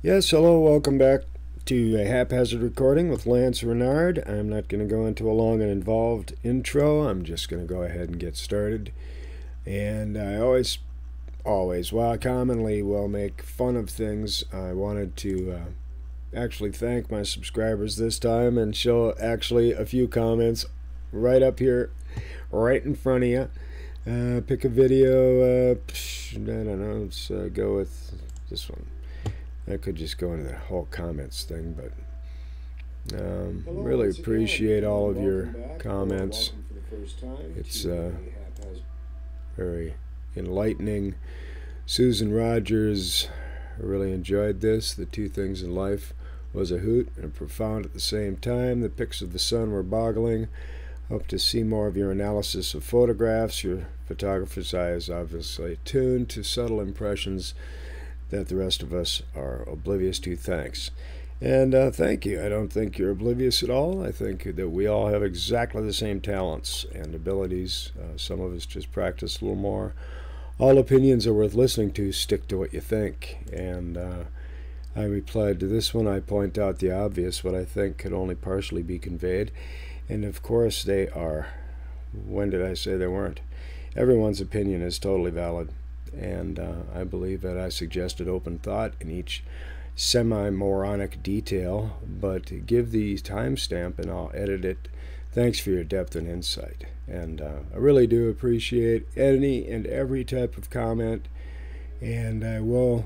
Yes, hello, welcome back to a haphazard recording with Lance Renard. I'm not going to go into a long and involved intro. I'm just going to go ahead and get started. And I commonly will make fun of things. I wanted to actually thank my subscribers this time and show actually a few comments right up here, right in front of you. Pick a video, I don't know, let's go with this one. I could just go into the whole comments thing, but really appreciate all of your comments. It's very enlightening. Susan Rogers, I really enjoyed this. The two things in life was a hoot and profound at the same time. The pics of the sun were boggling. Hope to see more of your analysis of photographs. Your photographer's eye is obviously tuned to subtle impressions that the rest of us are oblivious to. Thanks. And thank you. I don't think you're oblivious at all. I think that we all have exactly the same talents and abilities. Some of us just practice a little more. All opinions are worth listening to. Stick to what you think. And I replied to this one. I point out the obvious, what I think could only partially be conveyed. And of course they are. When did I say they weren't? Everyone's opinion is totally valid. And I believe that I suggested open thought in each semi-moronic detail, but give the timestamp and I'll edit it. Thanks for your depth and insight. And I really do appreciate any and every type of comment, and I will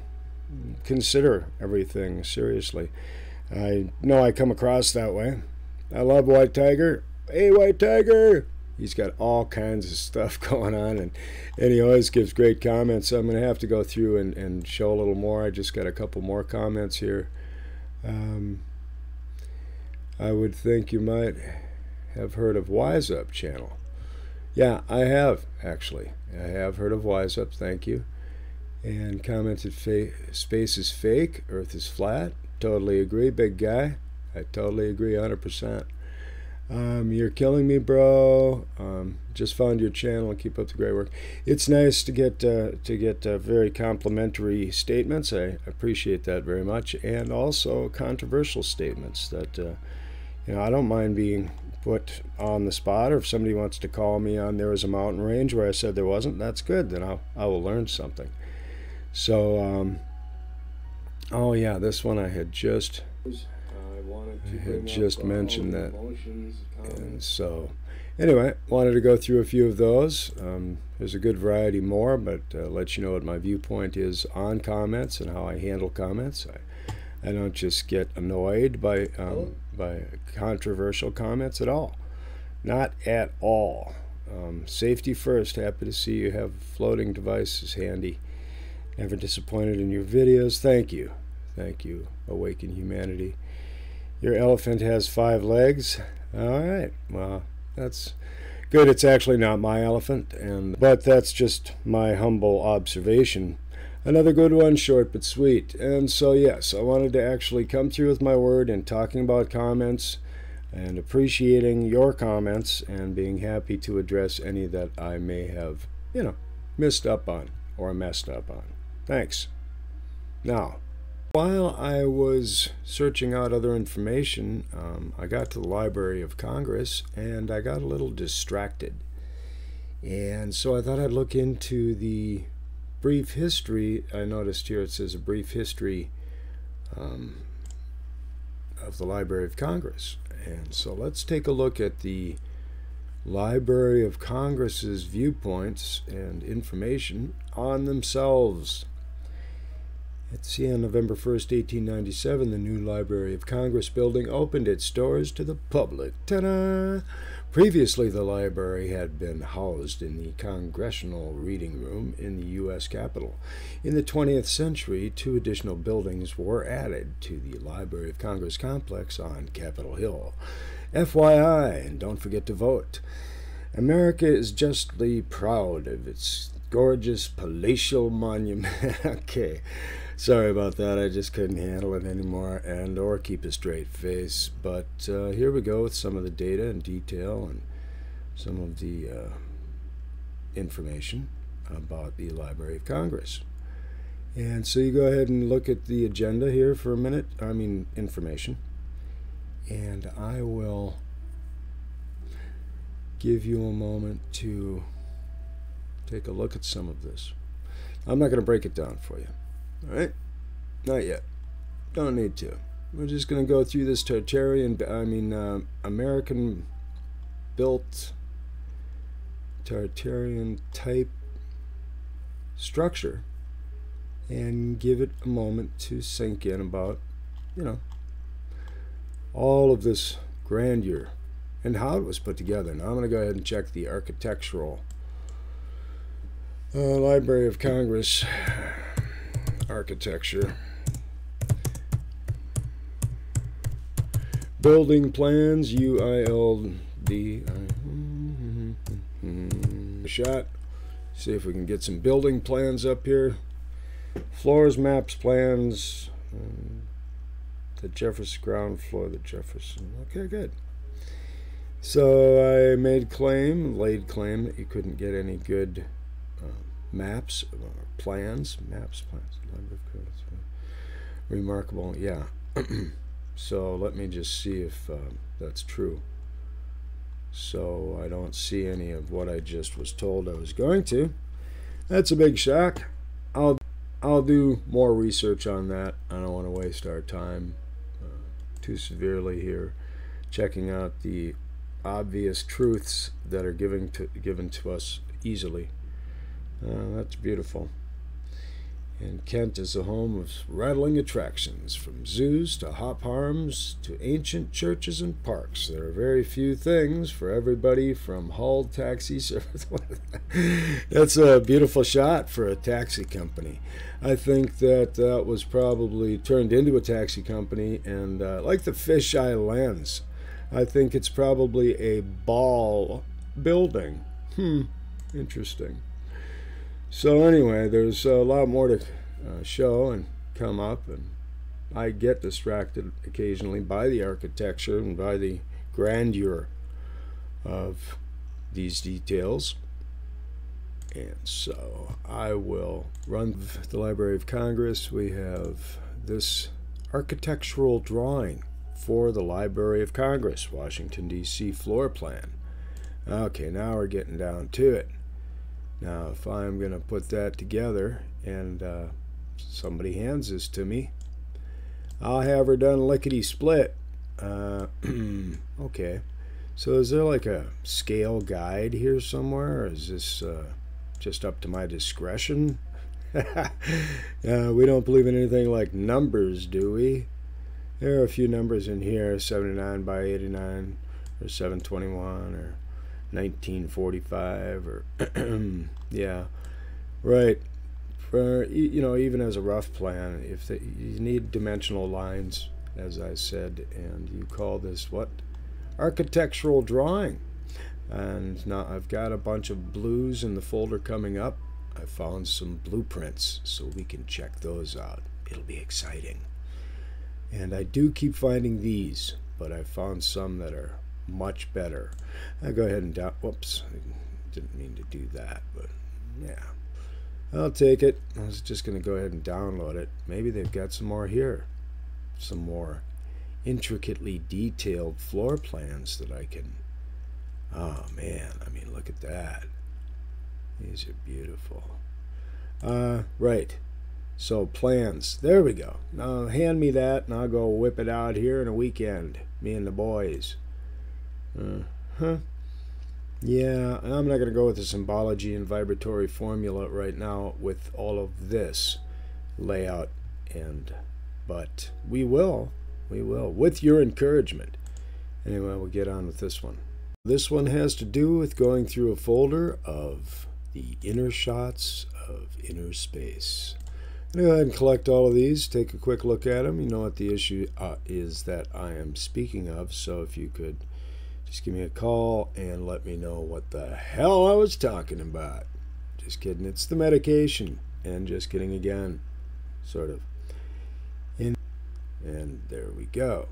consider everything seriously. I know I come across that way. I love White Tiger. Hey, White Tiger! He's got all kinds of stuff going on, and he always gives great comments. So I'm going to have to go through and show a little more. I just got a couple more comments here. I would think you might have heard of Wise Up channel. Yeah, I have, actually. I have heard of Wise Up, thank you. And commented, space is fake, Earth is flat. Totally agree, big guy. I totally agree 100%. You're killing me, bro. Just found your channel and keep up the great work. It's nice to get very complimentary statements. I appreciate that very much, and also controversial statements that I don't mind being put on the spot. Or if somebody wants to call me on there was a mountain range where I said there wasn't, that's good. Then I will learn something. So oh yeah, this one I had just mentioned that, and so anyway, wanted to go through a few of those. There's a good variety more, but let you know what my viewpoint is on comments and how I handle comments. I don't just get annoyed by controversial comments at all, not at all. Safety first. Happy to see you have floating devices handy. Never disappointed in your videos. Thank you, Awaken Humanity. Your elephant has 5 legs. All right, well, that's good. It's actually not my elephant, but that's just my humble observation. Another good one, short but sweet. And so yes, I wanted to actually come through with my word and talking about comments and appreciating your comments and being happy to address any that I may have, missed up on or messed up on. Thanks. Now, while I was searching out other information, I got to the Library of Congress and I got a little distracted. And so I thought I'd look into the brief history. I noticed here it says a brief history of the Library of Congress. And so let's take a look at the Library of Congress's viewpoints and information on themselves. Let's see, on November 1st, 1897, the new Library of Congress building opened its doors to the public. Ta-da! Previously, the library had been housed in the Congressional Reading Room in the U.S. Capitol. In the 20th century, 2 additional buildings were added to the Library of Congress complex on Capitol Hill. FYI, and don't forget to vote. America is justly proud of its gorgeous palatial monument. Okay. Sorry about that. I just couldn't handle it anymore or keep a straight face. But here we go with some of the data and detail and some of the information about the Library of Congress. And so you go ahead and look at the agenda here for a minute. I mean, information. And I will give you a moment to take a look at some of this. I'm not going to break it down for you. All right? Not yet. Don't need to. We're just going to go through this American built Tartarian type structure and give it a moment to sink in about, all of this grandeur and how it was put together. Now I'm going to go ahead and check the architectural Library of Congress architecture. Building plans, UILD. Shot. See if we can get some building plans up here. Floors, maps, plans. The Jefferson ground floor, the Jefferson. Okay, good. So I laid claim that you couldn't get any good maps, plans. Remarkable, yeah. So let me just see if that's true. So I don't see any of what I just was told I was going to. That's a big shock. I'll do more research on that. I don't want to waste our time too severely here checking out the obvious truths that are given to us easily. That's beautiful. And Kent is a home of rattling attractions, from zoos to hop farms to ancient churches and parks. There are very few things for everybody from hauled taxi service. That's a beautiful shot for a taxi company. I think that was probably turned into a taxi company, and like the fisheye lens, I think it's probably a ball building. Interesting. So anyway, there's a lot more to show and come up, and I get distracted occasionally by the architecture and by the grandeur of these details. And so I will run the Library of Congress. We have this architectural drawing for the Library of Congress, Washington, D.C. floor plan. Okay, now we're getting down to it. Now, if I'm going to put that together and somebody hands this to me, I'll have her done lickety-split. Okay. So is there like a scale guide here somewhere, or is this just up to my discretion? We don't believe in anything like numbers, do we? There are a few numbers in here, 79 by 89, or 721, or 1945, or yeah, right. For even as a rough plan, if you need dimensional lines, as I said, and you call this what? Architectural drawing. And now I've got a bunch of blues in the folder coming up. I found some blueprints, so we can check those out. It'll be exciting. And I do keep finding these, but I found some that are much better. I'll go ahead and whoops, I didn't mean to do that, but yeah, I'll take it. I was just going to go ahead and download it. Maybe they've got some more here, some more intricately detailed floor plans that I can. Oh man, I mean, look at that. These are beautiful. Right. So plans. There we go. Now hand me that, and I'll go whip it out here in a weekend. Me and the boys. Yeah, I'm not going to go with the symbology and vibratory formula right now with all of this layout, but we will, with your encouragement. Anyway, we'll get on with this one. This one has to do with going through a folder of the inner shots of inner space. Go ahead and collect all of these, take a quick look at them. You know what the issue is that I am speaking of, so if you could just give me a call and let me know what the hell I was talking about. Just kidding, it's the medication. And just kidding again, sort of. And there we go.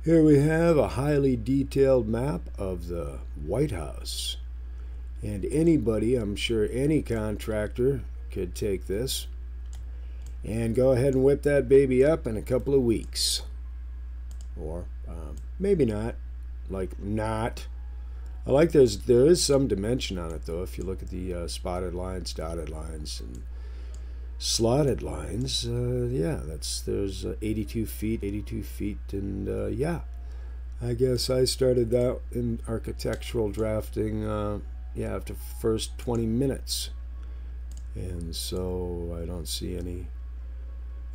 Here we have a highly detailed map of the White House. And anybody, I'm sure any contractor, could take this and go ahead and whip that baby up in a couple of weeks. Or maybe not. Like not. I like there is some dimension on it though. If you look at the spotted lines, dotted lines, and slotted lines, yeah, there's 82 feet, and yeah, I guess I started that in architectural drafting, yeah, after the first 20 minutes, and so I don't see any,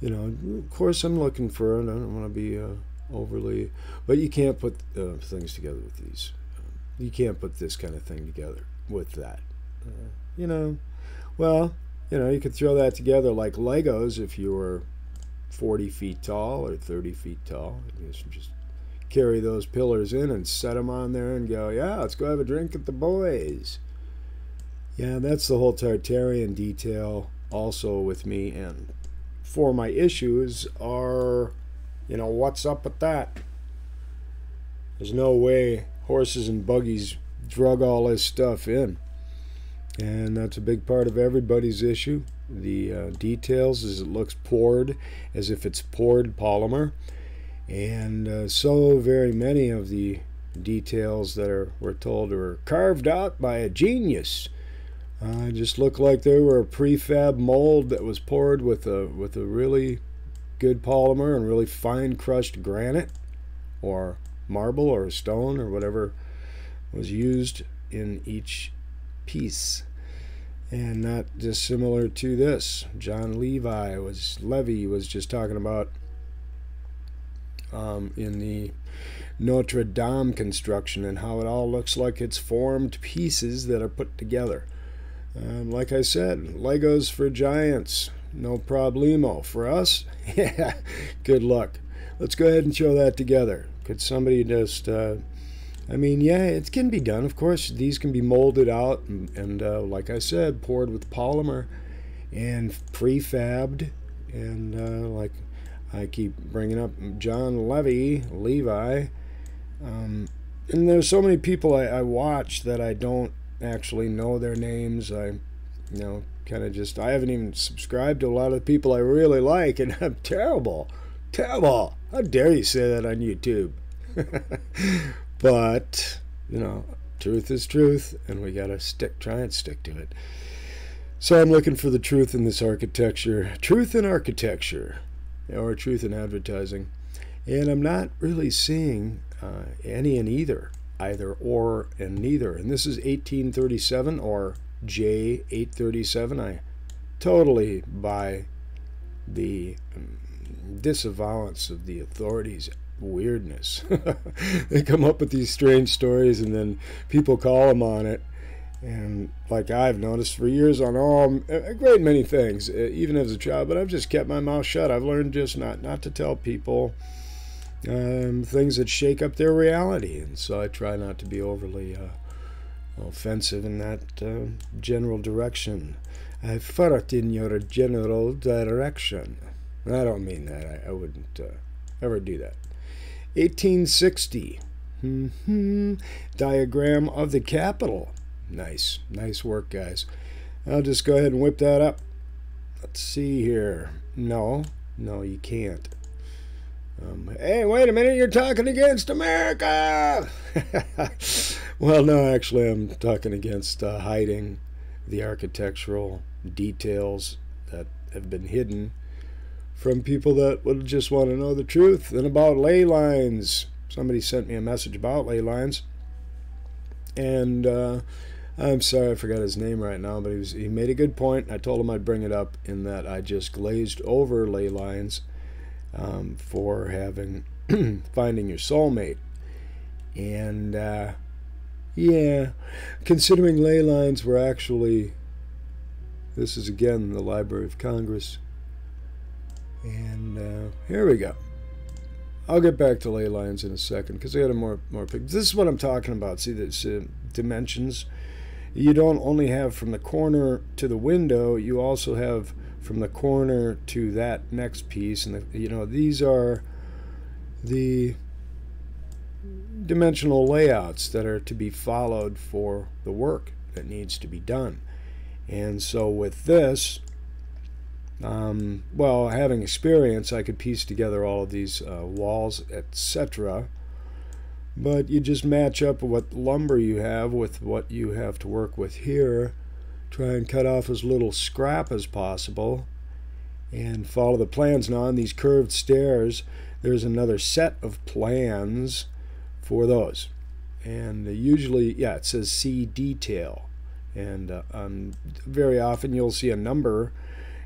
you know, of course I'm looking for it. I don't want to be overly, but you can't put things together with these. You can't put this kind of thing together with that. You know, well, you know, you could throw that together like Legos if you were 40 feet tall or 30 feet tall. You just carry those pillars in and set them on there and go, yeah, let's go have a drink at the boys. Yeah, that's the whole Tartarian detail also with me. And for my issues are, you know, what's up with that? There's no way horses and buggies drug all this stuff in. And that's a big part of everybody's issue. The details is it looks poured, as if it's poured polymer. And so very many of the details that we're told are carved out by a genius. Just look like they were a prefab mold that was poured with a really good polymer and really fine crushed granite or marble or stone or whatever was used in each piece. And not dissimilar to this. John Levy was just talking about in the Notre Dame construction and how it all looks like it's formed pieces that are put together. Like I said, Legos for giants, no problemo. For us, yeah, good luck. Let's go ahead and throw that together. Could somebody just, I mean, yeah, it can be done. Of course, these can be molded out and like I said, poured with polymer and prefabbed. And like I keep bringing up John Levi. And there's so many people I watch that I don't actually know their names. I haven't even subscribed to a lot of the people I really like, and I'm terrible. How dare you say that on YouTube? But, you know, truth is truth, and we gotta try and stick to it. So I'm looking for the truth in this architecture. Truth in architecture, or truth in advertising. And I'm not really seeing any in either or and neither. And this is 1837 or J837. I totally buy the disavowance of the authorities' weirdness. They come up with these strange stories and then people call them on it. And like I've noticed for years on a great many things, even as a child, but I've just kept my mouth shut. I've learned just not to tell people things that shake up their reality. And so I try not to be overly offensive in that general direction. I fart in your general direction. I don't mean that. I wouldn't ever do that. 1860. Diagram of the Capitol. Nice work, guys. I'll just go ahead and whip that up. Let's see here. No, you can't. Hey, wait a minute, you're talking against America! Well, no, actually, I'm talking against hiding the architectural details that have been hidden from people that would just want to know the truth. And about ley lines. Somebody sent me a message about ley lines. And I'm sorry, I forgot his name right now, but he made a good point. I told him I'd bring it up in that I just glazed over ley lines for finding your soulmate. And yeah, considering ley lines were actually, this is again the Library of Congress. And here we go. I'll get back to ley lines in a second because I got a more pictures. This is what I'm talking about. See, this dimensions. You don't only have from the corner to the window, you also have from the corner to that next piece. And these are the dimensional layouts that are to be followed for the work that needs to be done. And so with this, Well, having experience, I could piece together all of these walls, etc. But you just match up what lumber you have with what you have to work with here. Try and cut off as little scrap as possible and follow the plans. Now on these curved stairs, there's another set of plans for those. And usually, yeah, it says see detail. And very often you'll see a number,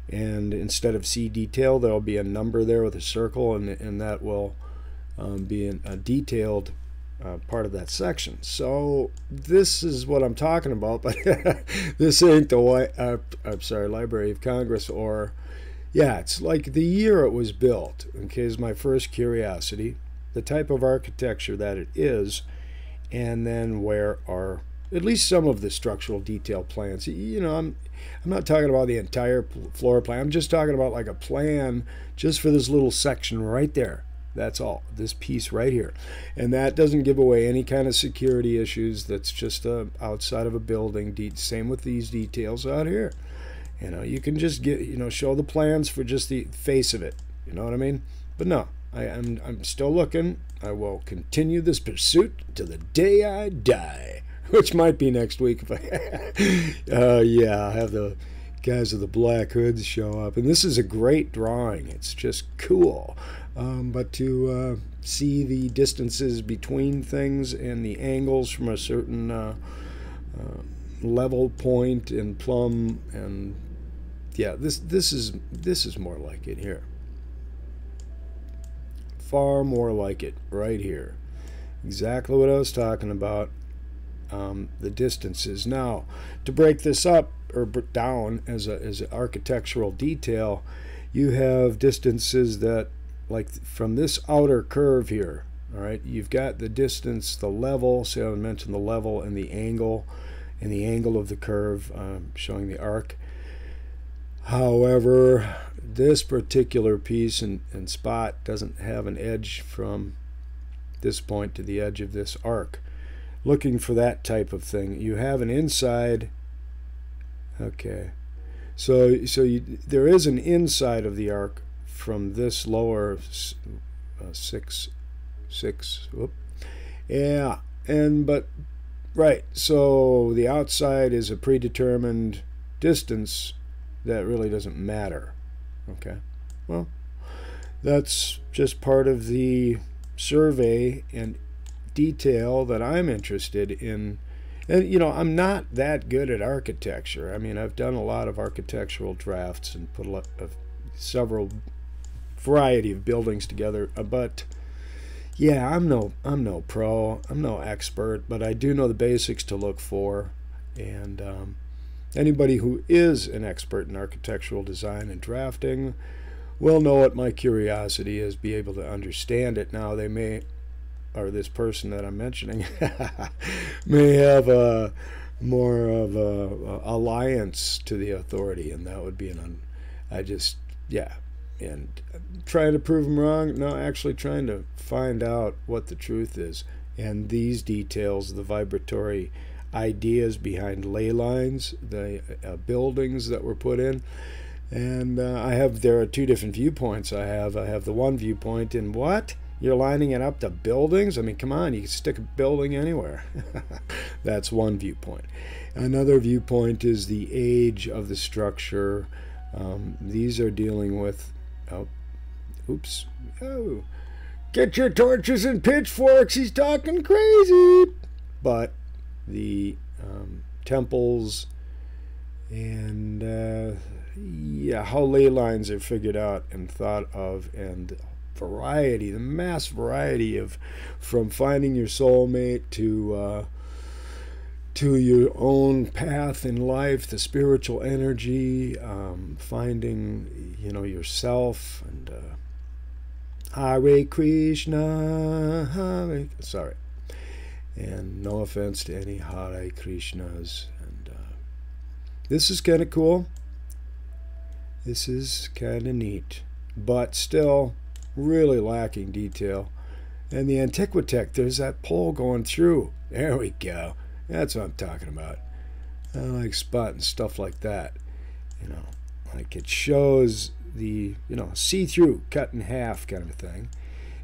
and instead of see detail, there'll be a number there with a circle, and that will be a detailed part of that section. So this is what I'm talking about, but this ain't the Library of Congress, or yeah, it's like the year it was built. Okay, is my first curiosity, the type of architecture that it is, and then where are at least some of the structural detail plans. You know, I'm not talking about the entire floor plan. I'm just talking about like a plan just for this little section right there. That's all, this piece right here. And that doesn't give away any kind of security issues. That's just outside of a building. Same with these details out here. You know, you can just show the plans for just the face of it. You know what I mean? But no, I'm still looking. I will continue this pursuit to the day I die, which might be next week if I yeah, I'll have the guys with the black hoods show up. And this is a great drawing. It's just cool. But to see the distances between things and the angles from a certain level point and plumb, and yeah, this is more like it here. Far more like it right here. Exactly what I was talking about. The distances. Now, to break this up or down as an architectural detail, you have distances that, like from this outer curve here, all right, you've got the distance, the level, see I mentioned the level and the angle of the curve, showing the arc. However, this particular piece and spot doesn't have an edge from this point to the edge of this arc. Looking for that type of thing. You have an inside. Okay, so there is an inside of the arc from this lower 6. Whoop. Yeah, but right. So the outside is a predetermined distance that really doesn't matter. Okay, well, that's just part of the survey and detail that I'm interested in. And you know, I'm not that good at architecture. I mean, I've done a lot of architectural drafts and put a lot of several variety of buildings together, but yeah, I'm no pro, I'm no expert, but I do know the basics to look for. And anybody who is an expert in architectural design and drafting will know what my curiosity is, be able to understand it. Now they may, or this person that I'm mentioning may have a more of a alliance to the authority, and that would be and trying to prove them wrong. No, actually trying to find out what the truth is. And these details, the vibratory ideas behind ley lines, the buildings that were put in. And there are two different viewpoints I have. I have the one viewpoint in what? You're lining it up to buildings? I mean, come on, you can stick a building anywhere. That's one viewpoint. Another viewpoint is the age of the structure. These are dealing with, get your torches and pitchforks, he's talking crazy. But the temples and how ley lines are figured out and thought of, and variety, the mass variety of, from finding your soulmate to your own path in life, the spiritual energy, finding yourself, and Hare Krishna, sorry, and no offense to any Hare Krishnas. And this is kind of cool. This is kind of neat, but still really lacking detail. And the Antiquitech, there's that pole going through. There we go. That's what I'm talking about. I like spotting stuff like that. like it shows the, see-through, cut in half kind of a thing.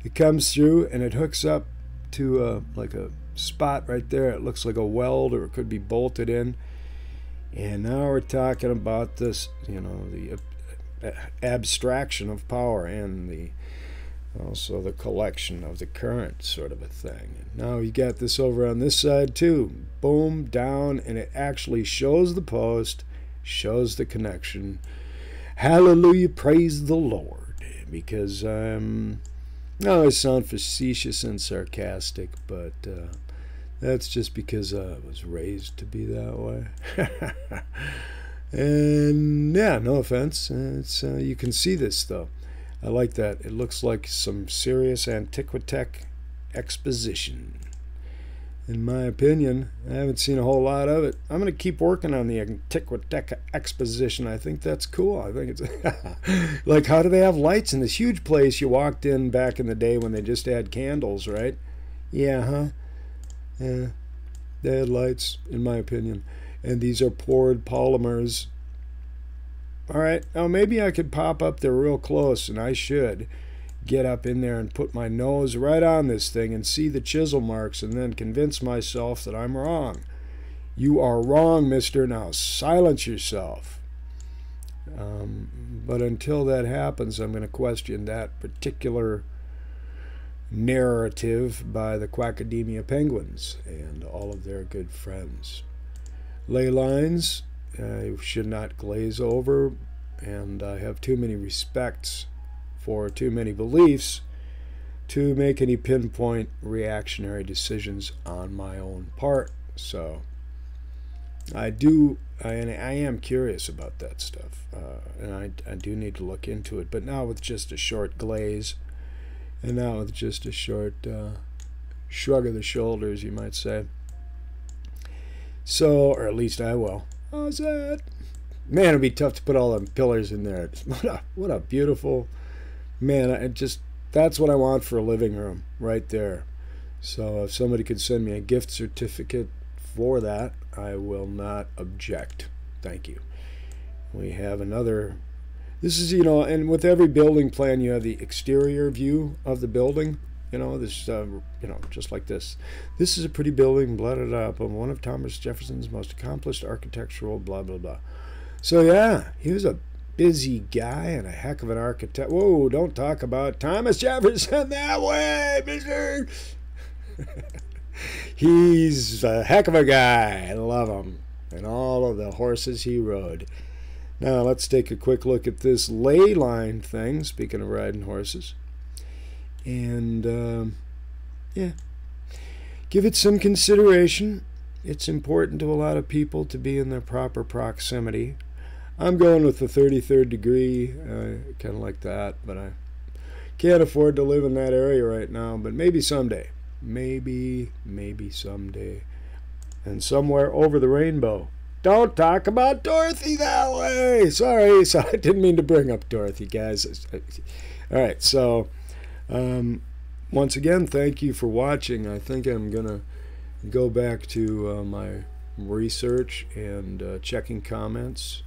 It comes through and it hooks up to like a spot right there. It looks like a weld, or it could be bolted in. And now we're talking about this, the abstraction of power and also the collection of the current, sort of a thing. And now you got this over on this side too. Boom, down, and it actually shows the post, shows the connection. Hallelujah, praise the Lord. Because I always sound facetious and sarcastic, but that's just because I was raised to be that way. And yeah, no offense. It's you can see this though. I like that. It looks like some serious Antiquitech exposition. In my opinion, I haven't seen a whole lot of it. I'm going to keep working on the Antiquitech exposition. I think that's cool. I think it's like, how do they have lights in this huge place you walked in back in the day when they just had candles, right? Yeah, huh? Yeah, they had lights, in my opinion. And these are poured polymers. All right, now maybe I could pop up there real close, and I should get up in there and put my nose right on this thing and see the chisel marks and then convince myself that I'm wrong. You are wrong, mister. Now silence yourself. But until that happens, I'm going to question that particular narrative by the Quackademia Penguins and all of their good friends. Ley lines should not glaze over, and I have too many respects for too many beliefs to make any pinpoint reactionary decisions on my own part. So I am curious about that stuff, and I do need to look into it, but not with just a short glaze, and not with just a short shrug of the shoulders, you might say. So, or at least I will. How's that? Man, it'd be tough to put all them pillars in there. What a beautiful, man, that's what I want for a living room, right there. So if somebody could send me a gift certificate for that, I will not object. Thank you. We have another, this is, and with every building plan, you have the exterior view of the building. This, just like this. This is a pretty building, blah, blah, blah, but one of Thomas Jefferson's most accomplished architectural, blah, blah, blah. So, yeah, he was a busy guy and a heck of an architect. Whoa, don't talk about Thomas Jefferson that way, mister. He's a heck of a guy. I love him. And all of the horses he rode. Now, let's take a quick look at this ley line thing, speaking of riding horses. And, yeah, give it some consideration. It's important to a lot of people to be in their proper proximity. I'm going with the 33rd degree, kind of like that, but I can't afford to live in that area right now, but maybe someday. Maybe someday. And somewhere over the rainbow. Don't talk about Dorothy that way! Sorry, I didn't mean to bring up Dorothy, guys. All right, so once again, thank you for watching. I think I'm going to go back to my research and checking comments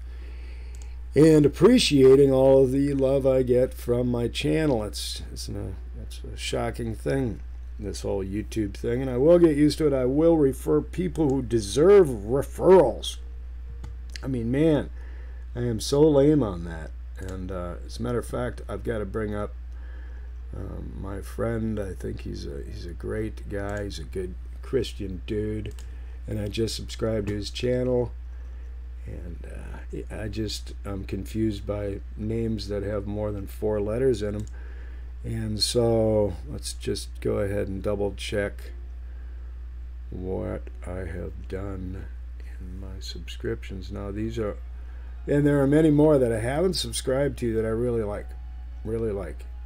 and appreciating all of the love I get from my channel. It's a shocking thing, this whole YouTube thing, and I will get used to it. I will refer people who deserve referrals. I mean, man, I am so lame on that. And as a matter of fact, I've got to bring up my friend. I think he's a great guy. He's a good Christian dude, and I just subscribed to his channel. And I'm confused by names that have more than 4 letters in them. And so let's just go ahead and double check what I have done in my subscriptions. Now these are, and there are many more that I haven't subscribed to that I really like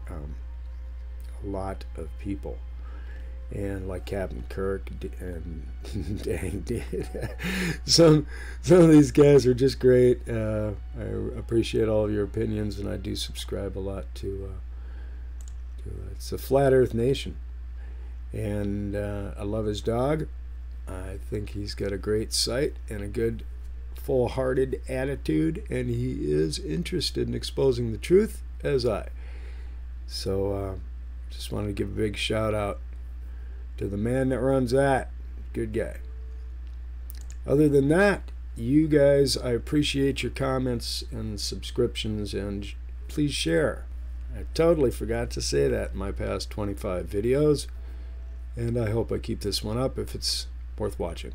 a lot of people. And like Captain Kirk and dang, some of these guys are just great. I appreciate all of your opinions, and I do subscribe a lot to it's a Flat Earth Nation, and I love his dog. I think he's got a great site and a good full-hearted attitude, and he is interested in exposing the truth as I. So just wanted to give a big shout out to the man that runs that. Good guy. Other than that, you guys, I appreciate your comments and subscriptions, and please share. I totally forgot to say that in my past 25 videos, and I hope I keep this one up if it's worth watching.